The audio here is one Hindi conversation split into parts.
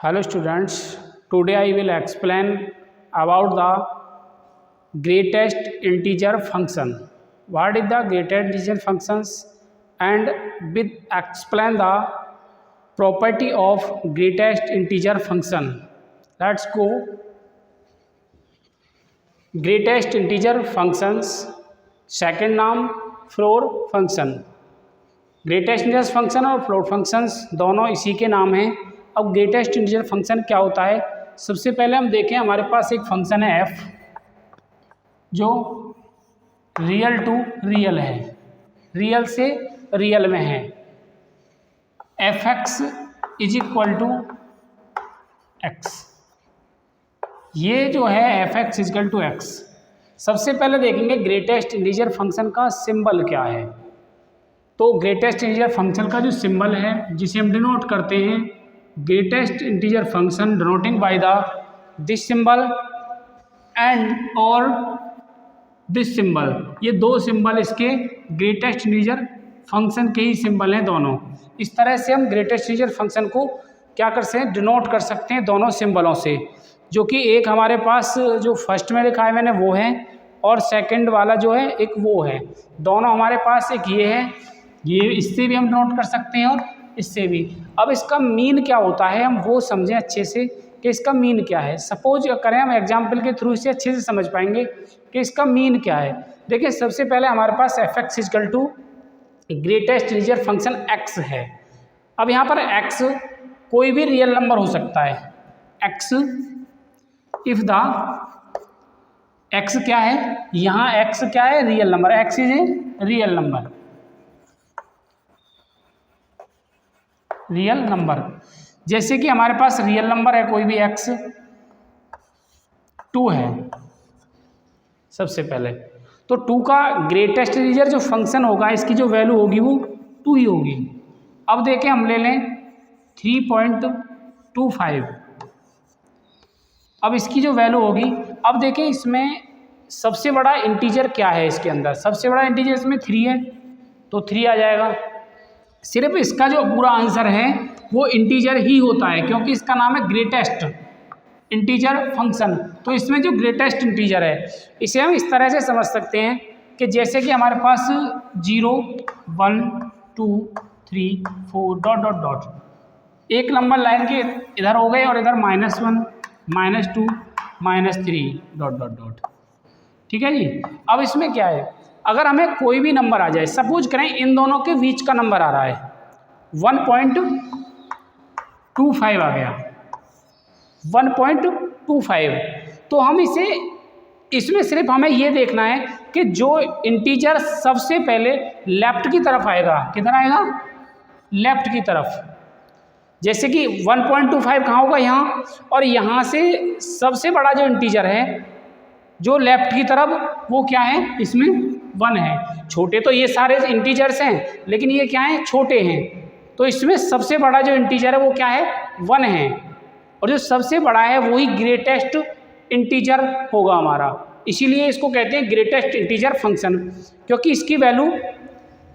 Hello students, today I will explain about the greatest integer function. What is the greatest integer functions and with explain the property of greatest integer function. Let's go. Greatest integer functions, second नाम floor function. Greatest integer function और फ्लोट फंक्शंस दोनों इसी के नाम हैं। अब ग्रेटेस्ट इंटीजर फंक्शन क्या होता है, सबसे पहले हम देखें हमारे पास एक फंक्शन है f जो रियल टू रियल है, रियल से रियल में है। f(x) is equal to x, ये जो है f(x) is equal to x। सबसे पहले देखेंगे ग्रेटेस्ट इंटीजर फंक्शन का सिंबल क्या है। तो ग्रेटेस्ट इंटीजर फंक्शन का जो सिंबल है जिसे हम डिनोट करते हैं, greatest integer function denoting by the this symbol and और दिस सिंबल, ये दो सिंबल इसके ग्रेटेस्ट इंटीजर फंक्शन के ही सिंबल हैं दोनों। इस तरह से हम ग्रेटेस्ट इंटीजर फंक्शन को क्या कर सकते हैं, डिनोट कर सकते हैं दोनों सिंबलों से, जो कि एक हमारे पास जो फर्स्ट में लिखा है मैंने वो है और सेकंड वाला जो है एक वो है। दोनों हमारे पास एक ये है, ये इससे भी हम नोट कर सकते हैं और इससे भी। अब इसका मीन क्या होता है हम वो समझें अच्छे से कि इसका मीन क्या है। सपोज करें हम एग्जांपल के थ्रू इसे अच्छे से समझ पाएंगे कि इसका मीन क्या है। देखिए सबसे पहले हमारे पास f(x) equal to greatest integer function x है। अब यहाँ पर x कोई भी रियल नंबर हो सकता है। x इफ द x क्या है, यहाँ x क्या है, real number, x is a real number, real number. जैसे कि हमारे पास रियल नंबर है कोई भी x 2 है सबसे पहले, तो 2 का ग्रेटेस्ट इंटीजर जो फंक्शन होगा इसकी जो वैल्यू होगी वो 2 ही होगी। अब देखें हम ले लें 3.25, अब इसकी जो वैल्यू होगी, अब देखें इसमें सबसे बड़ा इंटीजर क्या है, इसके अंदर सबसे बड़ा इंटीजर इसमें 3 है तो 3 आ जाएगा। सिर्फ इसका जो पूरा आंसर है वो इंटीजर ही होता है क्योंकि इसका नाम है ग्रेटेस्ट इंटीजर फंक्शन। तो इसमें जो ग्रेटेस्ट इंटीजर है इसे हम इस तरह से समझ सकते हैं कि जैसे कि हमारे पास 0 1 2 3 4 डॉट डॉट डॉट, एक नंबर लाइन के इधर हो गए और इधर -1 -2 -3 डॉट डॉट डॉट। ठीक है जी। अब इसमें क्या है, अगर हमें कोई भी नंबर आ जाए, सपोज करें इन दोनों के बीच का नंबर आ रहा है 1.25 आ गया 1.25, तो हम इसे इसमें सिर्फ हमें ये देखना है कि जो इंटीजर सबसे पहले लेफ्ट की तरफ आएगा, किधर आएगा, लेफ्ट की तरफ। जैसे कि 1.25 कहाँ होगा, यहाँ, और यहाँ से सबसे बड़ा जो इंटीजर है जो लेफ्ट की तरफ वो क्या है, इसमें 1 है। छोटे तो ये सारे इंटीजर्स हैं लेकिन ये क्या है, छोटे हैं, तो इसमें सबसे बड़ा जो इंटीजर है वो क्या है, 1 है, और जो सबसे बड़ा है वही ग्रेटेस्ट इंटीजर होगा हमारा। इसीलिए इसको कहते हैं ग्रेटेस्ट इंटीजर फंक्शन, क्योंकि इसकी वैल्यू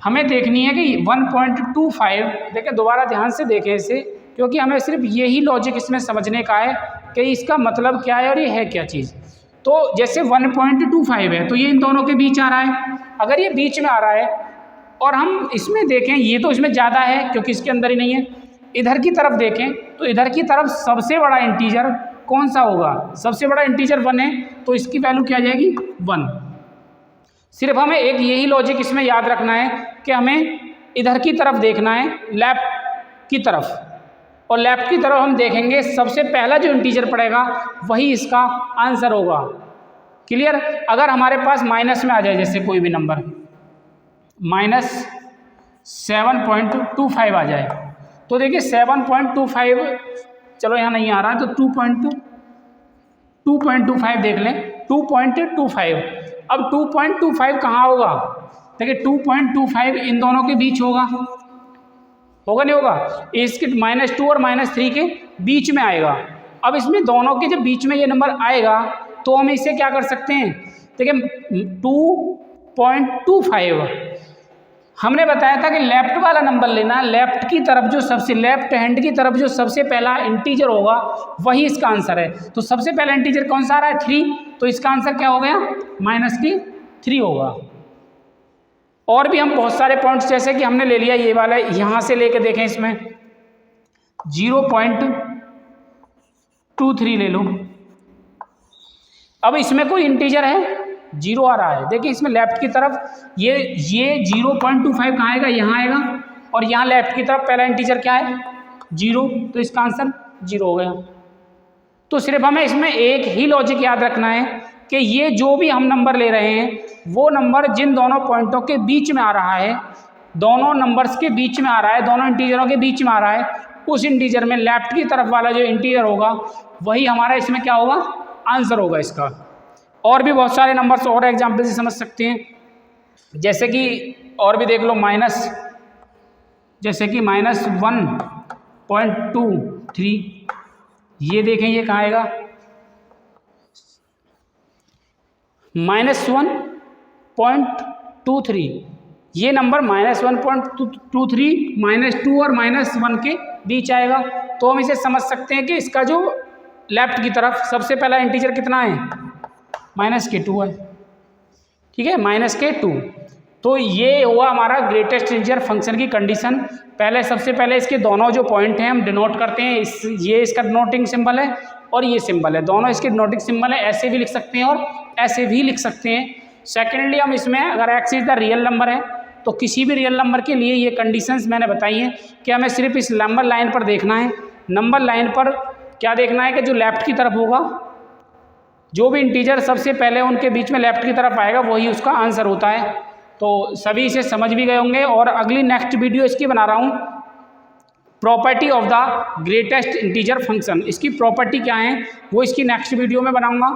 हमें देखनी है कि 1.25। देखें दोबारा ध्यान से देखें इसे, क्योंकि हमें सिर्फ यही लॉजिक इसमें समझने का है कि इसका मतलब क्या है और ये है क्या चीज़। तो जैसे 1.25 है तो ये इन दोनों के बीच आ रहा है, अगर ये बीच में आ रहा है और हम इसमें देखें ये तो इसमें ज़्यादा है क्योंकि इसके अंदर ही नहीं है, इधर की तरफ देखें तो इधर की तरफ सबसे बड़ा इंटीजर कौन सा होगा, सबसे बड़ा इंटीजर 1 है, तो इसकी वैल्यू क्या आ जाएगी, 1। सिर्फ हमें एक यही लॉजिक इसमें याद रखना है कि हमें इधर की तरफ देखना है, लेफ्ट की तरफ, और लेफ्ट की तरफ हम देखेंगे सबसे पहला जो इंटीजर पड़ेगा वही इसका आंसर होगा। क्लियर। अगर हमारे पास माइनस में आ जाए, जैसे कोई भी नंबर -7.25 आ जाए, तो देखिए 7.25, चलो यहाँ नहीं आ रहा है तो 2.25 देख लें, 2.25। अब 2.25 कहाँ होगा, देखिए 2.25 इन दोनों के बीच होगा नहीं होगा, इसके -2 और -3 के बीच में आएगा। अब इसमें दोनों के जब बीच में ये नंबर आएगा तो हम इसे क्या कर सकते हैं, देखिए 2.25 हमने बताया था कि लेफ्ट वाला नंबर लेना, लेफ्ट की तरफ जो सबसे लेफ्ट हैंड की तरफ जो सबसे पहला इंटीजर होगा वही इसका आंसर है। तो सबसे पहला इंटीजर कौन सा आ रहा है? 3, तो इसका आंसर क्या हो गया? -3 होगा। और भी हम बहुत सारे पॉइंट्स, जैसे कि हमने ले लिया ये वाला, यहाँ से लेके देखें इसमें 0.23 ले लो। अब इसमें कोई इंटीजर है? 0 आ रहा है। देखिए इसमें लेफ्ट की तरफ ये 0.25 कहाँ आएगा? यहाँ आएगा। और यहाँ लेफ्ट की तरफ पहला इंटीजर क्या है? 0, तो इसका आंसर 0 हो गया। तो सिर्फ हमें इसमें एक ही लॉजिक याद रखना है कि ये जो भी हम नंबर ले रहे हैं वो नंबर जिन दोनों पॉइंटों के बीच में आ रहा है, दोनों नंबर्स के बीच में आ रहा है, दोनों इंटीजरों के बीच में आ रहा है, उस इंटीजर में लेफ्ट की तरफ वाला जो इंटीजर होगा वही हमारा इसमें क्या होगा? आंसर होगा इसका। और भी बहुत सारे नंबर्स और एग्जाम्पल से समझ सकते हैं, जैसे कि और भी देख लो, जैसे कि -1.23, ये देखें ये कहाँ आएगा? -1.23, ये नंबर -1.23 -2 और -1 के बीच आएगा। तो हम इसे समझ सकते हैं कि इसका जो लेफ्ट की तरफ सबसे पहला इंटीजर कितना है? -2 है। ठीक है, -2। तो ये हुआ हमारा ग्रेटेस्ट इंटीजर फंक्शन की कंडीशन। पहले सबसे पहले इसके दोनों जो पॉइंट हैं हम डिनोट करते हैं, ये इसका डिनोटिंग सिंबल है और ये सिंबल है, दोनों इसके डिनोटिंग सिंबल है। ऐसे भी लिख सकते हैं और ऐसे भी लिख सकते हैं। सेकेंडली हम इसमें अगर x is the real number है तो किसी भी रियल नंबर के लिए ये कंडीशंस मैंने बताई हैं कि हमें सिर्फ इस नंबर लाइन पर देखना है। नंबर लाइन पर क्या देखना है कि जो लेफ्ट की तरफ होगा, जो भी इंटीजर सबसे पहले उनके बीच में लेफ्ट की तरफ आएगा वही उसका आंसर होता है। तो सभी इसे समझ भी गए होंगे। और अगली नेक्स्ट वीडियो इसकी बना रहा हूँ, property of the greatest integer function. इसकी प्रॉपर्टी क्या है वो इसकी नेक्स्ट वीडियो में बनाऊँगा।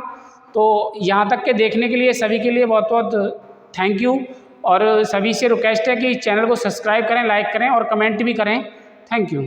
तो यहाँ तक के देखने के लिए सभी के लिए बहुत बहुत थैंक यू। और सभी से रिक्वेस्ट है कि चैनल को सब्सक्राइब करें, लाइक करें और कमेंट भी करें। Thank you.